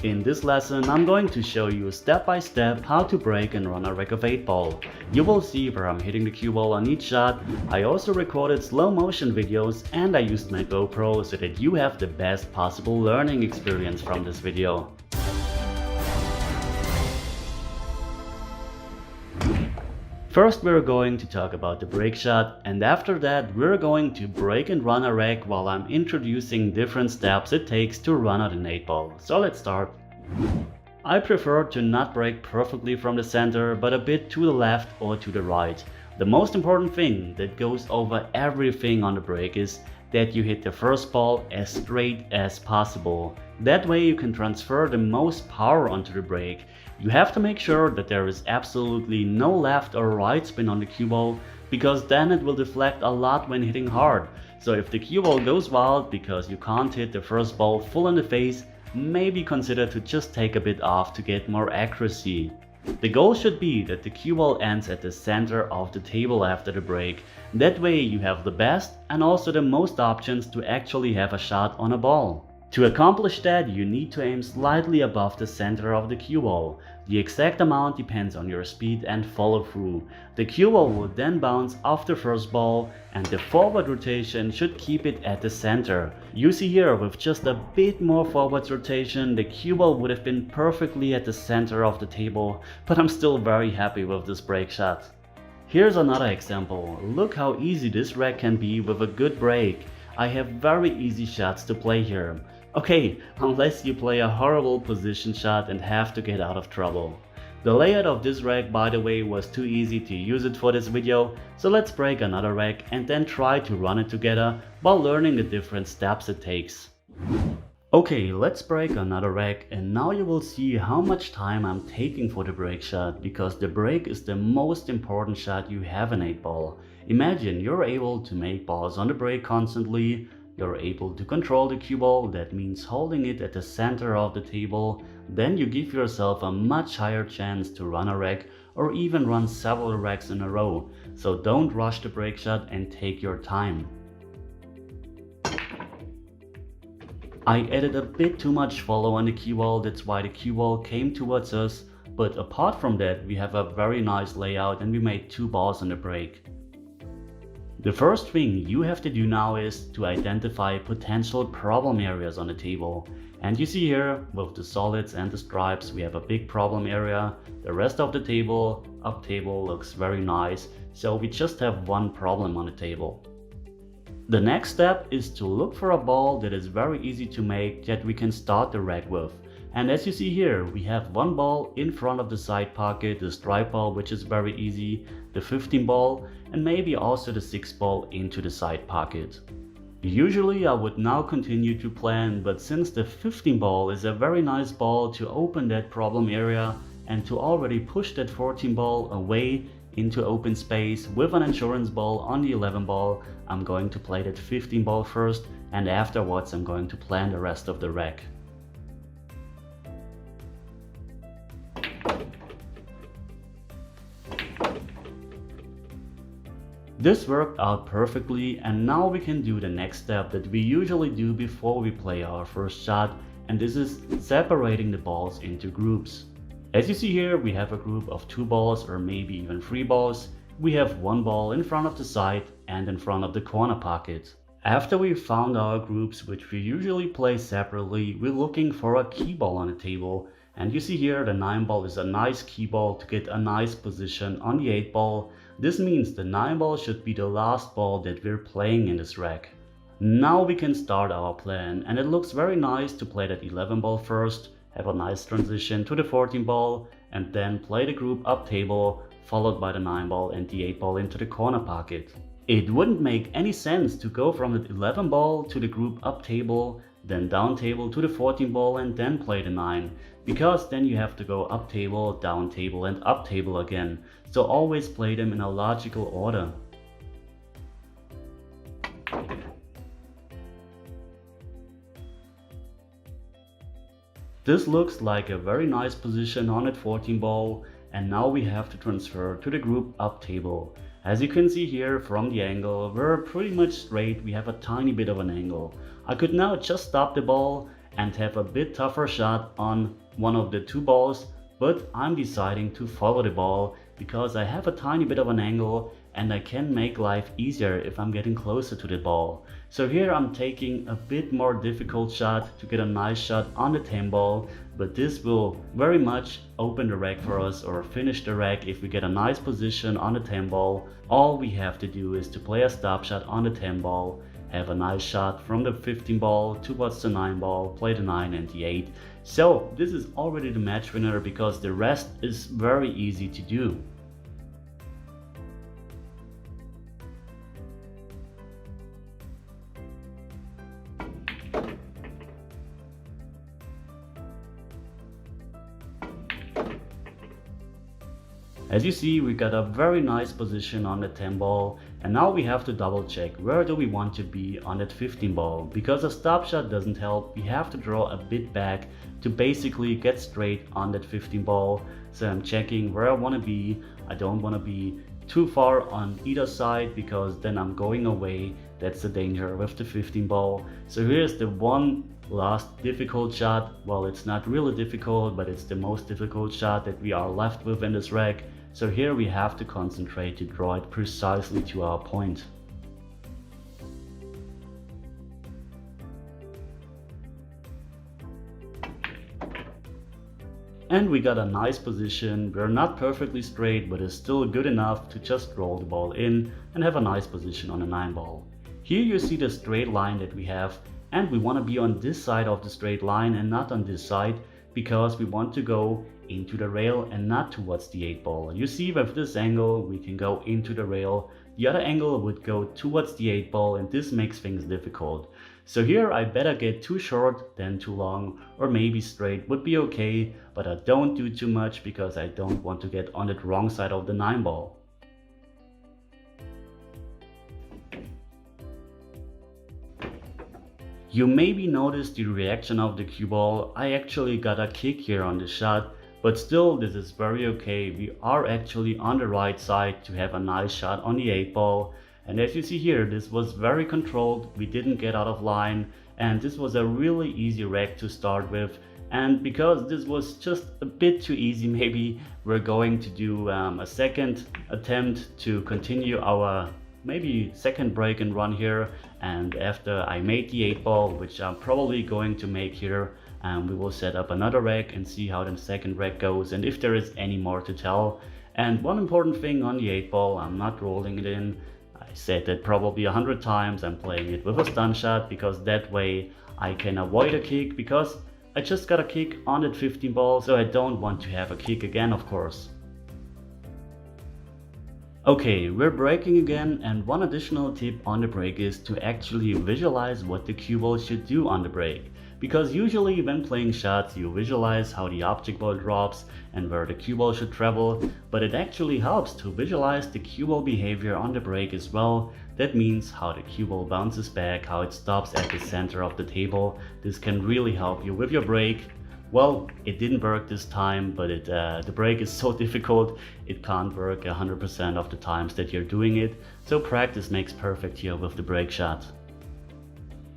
In this lesson, I'm going to show you step by step how to break and run a rack of 8 ball. You will see where I'm hitting the cue ball on each shot. I also recorded slow motion videos and I used my GoPro so that you have the best possible learning experience from this video. First we're going to talk about the break shot, and after that we're going to break and run a rack while I'm introducing different steps it takes to run out an 8 ball. So let's start. I prefer to not break perfectly from the center, but a bit to the left or to the right. The most important thing that goes over everything on the break is that you hit the first ball as straight as possible. That way you can transfer the most power onto the break. You have to make sure that there is absolutely no left or right spin on the cue ball, because then it will deflect a lot when hitting hard. So if the cue ball goes wild because you can't hit the first ball full in the face, maybe consider to just take a bit off to get more accuracy. The goal should be that the cue ball ends at the center of the table after the break. That way you have the best and also the most options to actually have a shot on a ball. To accomplish that, you need to aim slightly above the center of the cue ball. The exact amount depends on your speed and follow through. The cue ball will then bounce off the first ball and the forward rotation should keep it at the center. You see here, with just a bit more forward rotation, the cue ball would have been perfectly at the center of the table, but I'm still very happy with this break shot. Here's another example. Look how easy this rack can be with a good break. I have very easy shots to play here. Okay, unless you play a horrible position shot and have to get out of trouble. The layout of this rack, by the way, was too easy to use it for this video, so let's break another rack and then try to run it together while learning the different steps it takes. Okay, let's break another rack, and now you will see how much time I'm taking for the break shot, because the break is the most important shot you have in 8 ball. Imagine you're able to make balls on the break constantly. You're able to control the cue ball, that means holding it at the center of the table. Then you give yourself a much higher chance to run a rack or even run several racks in a row. So don't rush the break shot and take your time. I added a bit too much follow on the cue ball, that's why the cue ball came towards us. But apart from that, we have a very nice layout and we made 2 balls on the break. The first thing you have to do now is to identify potential problem areas on the table. And you see here, with the solids and the stripes, we have a big problem area. The rest of the table, up table, looks very nice, so we just have one problem on the table. The next step is to look for a ball that is very easy to make that we can start the rack with. And as you see here, we have one ball in front of the side pocket, the stripe ball, which is very easy, the 15 ball, and maybe also the 6 ball into the side pocket. Usually I would now continue to plan, but since the 15 ball is a very nice ball to open that problem area and to already push that 14 ball away into open space with an insurance ball on the 11 ball, I'm going to play that 15 ball first, and afterwards I'm going to plan the rest of the rack. This worked out perfectly, and now we can do the next step that we usually do before we play our first shot, and this is separating the balls into groups. As you see here, we have a group of 2 balls or maybe even 3 balls. We have 1 ball in front of the side and in front of the corner pocket. After we found our groups, which we usually play separately, we're looking for a key ball on the table. And you see here, the 9 ball is a nice key ball to get a nice position on the 8 ball. This means the 9 ball should be the last ball that we're playing in this rack. Now we can start our plan, and it looks very nice to play that 11 ball first, have a nice transition to the 14 ball, and then play the group up table, followed by the 9 ball and the 8 ball into the corner pocket. It wouldn't make any sense to go from the 11 ball to the group up table, then down table to the 14 ball and then play the 9, because then you have to go up table, down table and up table again, so always play them in a logical order. This looks like a very nice position on that 14 ball, and now we have to transfer to the group up table. As you can see here from the angle, we're pretty much straight, we have a tiny bit of an angle. I could now just stop the ball and have a bit tougher shot on one of the two balls, but I'm deciding to follow the ball because I have a tiny bit of an angle and I can make life easier if I'm getting closer to the ball. So here I'm taking a bit more difficult shot to get a nice shot on the 10 ball, but this will very much open the rack for us or finish the rack if we get a nice position on the 10 ball. All we have to do is to play a stop shot on the 10 ball, have a nice shot from the 15 ball towards the 9 ball, play the 9 and the 8. So this is already the match winner because the rest is very easy to do. As you see, we got a very nice position on the 10 ball, and now we have to double check where do we want to be on that 15 ball. Because a stop shot doesn't help, we have to draw a bit back to basically get straight on that 15 ball. So I'm checking where I want to be. I don't want to be too far on either side because then I'm going away. That's the danger with the 15 ball. So here's the one last difficult shot. Well, it's not really difficult, but it's the most difficult shot that we are left with in this rack. So here we have to concentrate to draw it precisely to our point. And we got a nice position. We're not perfectly straight, but it's still good enough to just roll the ball in and have a nice position on a 9 ball. Here you see the straight line that we have, and we want to be on this side of the straight line and not on this side because we want to go into the rail and not towards the 8 ball. You see, with this angle we can go into the rail. The other angle would go towards the 8 ball, and this makes things difficult. So here I better get too short than too long, or maybe straight would be okay, but I don't do too much because I don't want to get on the wrong side of the 9 ball. You maybe noticed the reaction of the cue ball. I actually got a kick here on the shot, but still this is very okay. We are actually on the right side to have a nice shot on the 8 ball. And as you see here, this was very controlled. We didn't get out of line, and this was a really easy rack to start with. And because this was just a bit too easy, maybe we're going to do a second attempt to continue our maybe second break and run here. And after I made the 8 ball, which I'm probably going to make here, we will set up another rack and see how the second rack goes and if there is any more to tell. And one important thing on the 8 ball, I'm not rolling it in. I said that probably 100 times. I'm playing it with a stun shot because that way I can avoid a kick, because I just got a kick on that 15 ball, so I don't want to have a kick again, of course. Okay, we're breaking again, and one additional tip on the break is to actually visualize what the cue ball should do on the break. Because usually when playing shots you visualize how the object ball drops and where the cue ball should travel, but it actually helps to visualize the cue ball behavior on the break as well. That means how the cue ball bounces back, how it stops at the center of the table. This can really help you with your break. Well, it didn't work this time, but the break is so difficult, it can't work 100% of the times that you're doing it, so practice makes perfect here with the break shot.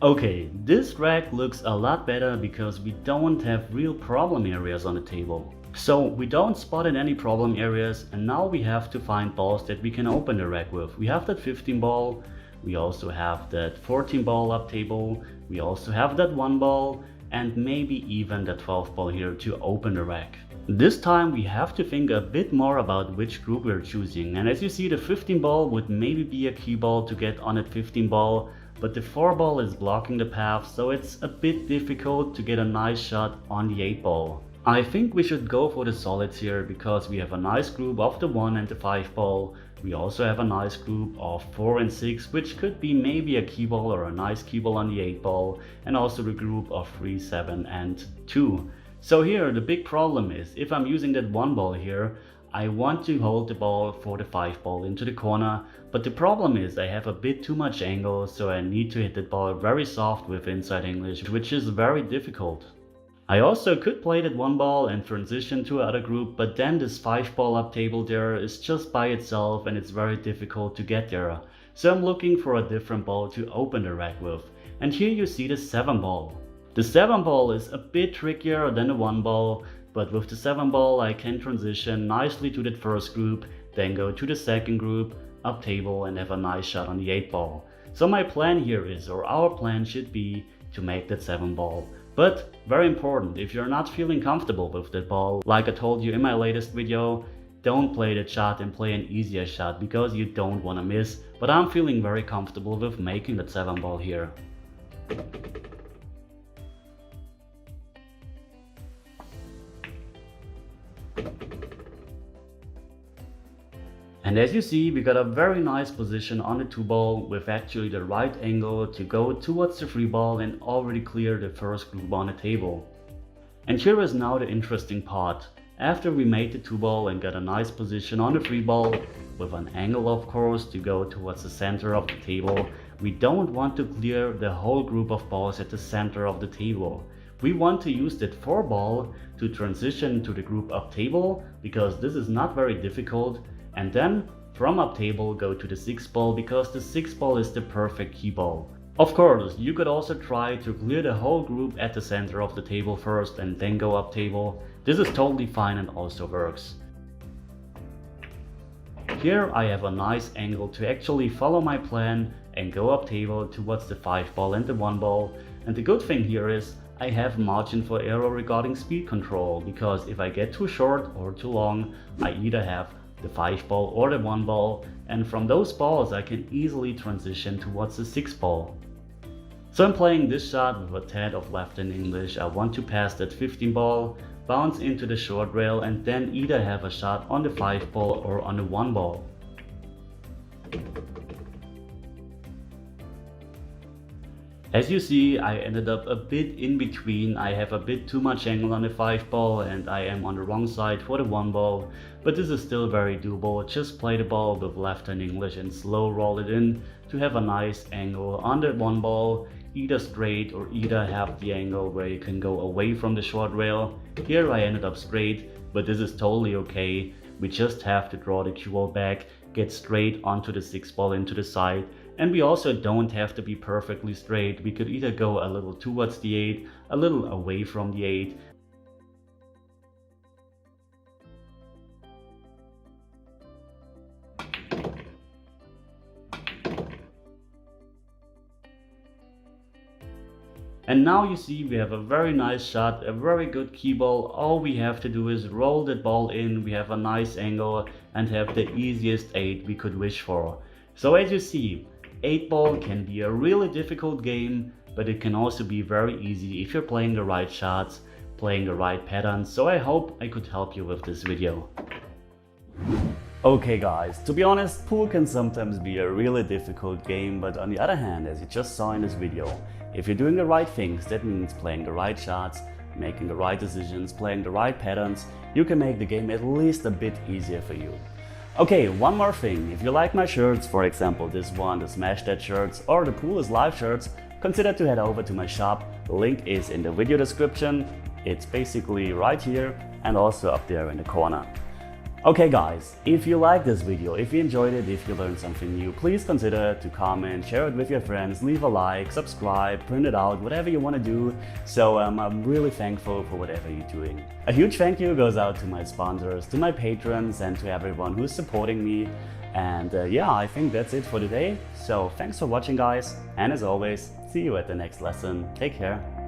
Okay, this rack looks a lot better because we don't have real problem areas on the table. So we don't spot in any problem areas, and now we have to find balls that we can open the rack with. We have that 15 ball, we also have that 14 ball up table, we also have that 1 ball, and maybe even the 12 ball here to open the rack. This time we have to think a bit more about which group we're choosing, and as you see, the 15 ball would maybe be a key ball to get on that 15 ball, but the 4 ball is blocking the path, so it's a bit difficult to get a nice shot on the 8 ball. I think we should go for the solids here because we have a nice group of the 1 and the 5 ball. We also have a nice group of 4 and 6, which could be maybe a key ball or a nice key ball on the 8 ball, and also the group of 3, 7 and 2. So here the big problem is, if I'm using that 1 ball here, I want to hold the ball for the 5 ball into the corner, but the problem is I have a bit too much angle, so I need to hit the ball very soft with inside English, which is very difficult. I also could play that 1 ball and transition to another group, but then this 5 ball up table there is just by itself and it's very difficult to get there. So I'm looking for a different ball to open the rack with. And here you see the 7 ball. The 7 ball is a bit trickier than the 1 ball, but with the 7 ball I can transition nicely to that first group, then go to the second group, up table and have a nice shot on the 8 ball. So my plan here is, or our plan should be, to make that 7 ball. But very important, if you're not feeling comfortable with that ball, like I told you in my latest video, don't play that shot and play an easier shot because you don't want to miss. But I'm feeling very comfortable with making that 7 ball here. And as you see, we got a very nice position on the 2 ball with actually the right angle to go towards the 3 ball and already clear the first group on the table. And here is now the interesting part. After we made the 2 ball and got a nice position on the 3 ball, with an angle of course to go towards the center of the table, we don't want to clear the whole group of balls at the center of the table. We want to use that 4 ball to transition to the group up table, because this is not very difficult, and then from up table go to the 6 ball, because the 6 ball is the perfect key ball. Of course, you could also try to clear the whole group at the center of the table first and then go up table. This is totally fine and also works. Here I have a nice angle to actually follow my plan and go up table towards the 5 ball and the 1 ball. And the good thing here is I have margin for error regarding speed control, because if I get too short or too long, I either have the 5 ball or the 1 ball, and from those balls I can easily transition towards the 6 ball. So I'm playing this shot with a tad of left in English. I want to pass that 15 ball, bounce into the short rail, and then either have a shot on the 5 ball or on the 1 ball. As you see, I ended up a bit in between. I have a bit too much angle on the 5 ball and I am on the wrong side for the 1 ball, but this is still very doable. Just play the ball with left hand English and slow roll it in to have a nice angle on the 1 ball, either straight or either have the angle where you can go away from the short rail. Here I ended up straight, but this is totally okay. We just have to draw the cue ball back, get straight onto the 6 ball into the side. And we also don't have to be perfectly straight. We could either go a little towards the 8, a little away from the 8. And now you see we have a very nice shot, a very good key ball. All we have to do is roll that ball in, we have a nice angle and have the easiest 8 we could wish for. So as you see, 8 ball can be a really difficult game, but it can also be very easy if you're playing the right shots, playing the right patterns. So I hope I could help you with this video. Okay guys, to be honest, pool can sometimes be a really difficult game, but on the other hand, as you just saw in this video, if you're doing the right things, that means playing the right shots, making the right decisions, playing the right patterns, you can make the game at least a bit easier for you. Okay, one more thing. If you like my shirts, for example this one, the Smash That shirts or the Pool is Live shirts, consider to head over to my shop. The link is in the video description. It's basically right here and also up there in the corner. Okay guys, if you like this video, if you enjoyed it, if you learned something new, please consider to comment, share it with your friends, leave a like, subscribe, print it out, whatever you want to do. So I'm really thankful for whatever you're doing. A huge thank you goes out to my sponsors, to my patrons and to everyone who's supporting me. And yeah, I think that's it for today. So thanks for watching guys, and as always, see you at the next lesson. Take care.